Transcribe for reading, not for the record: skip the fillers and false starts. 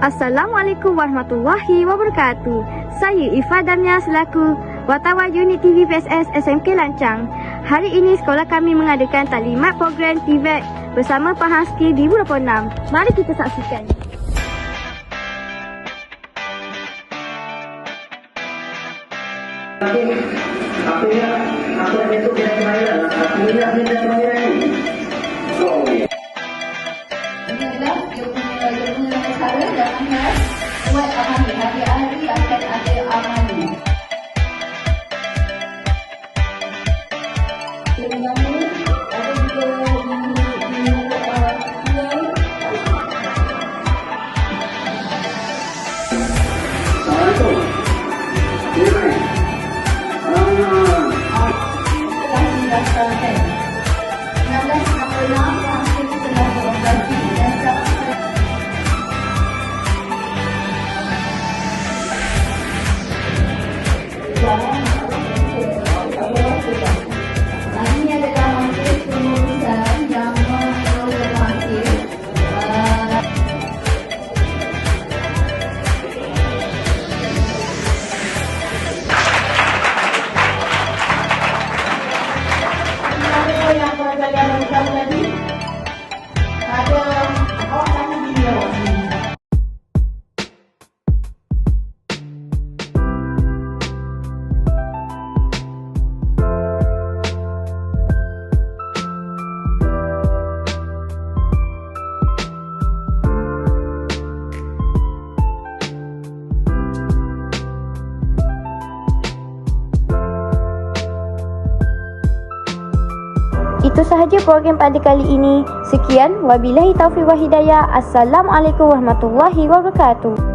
Assalamualaikum warahmatullahi wabarakatuh. Saya Ifah Damia selaku wartawan unit TV PSS SMK Lancang. Hari ini sekolah kami mengadakan taklimat program TVET bersama Pahang Skill 2026. Mari kita saksikan. Apa yang itu kita kemahiran? Apa yang kita kemahiran ini? Inilah dia punya cara dan buat amali. Hari-hari akan ada amali. Dengan ini ada juga Assalamualaikum. telah didaftarkan. 1666 hasil telah beroperasi dan sampai ini adalah hasil pengurusan yang memperoleh hasil yang perjalanan bersama tadi ada awak tanya video ni. Itu sahaja program pada kali ini. Sekian, wabillahi taufiq wal hidayah. Assalamualaikum warahmatullahi wabarakatuh.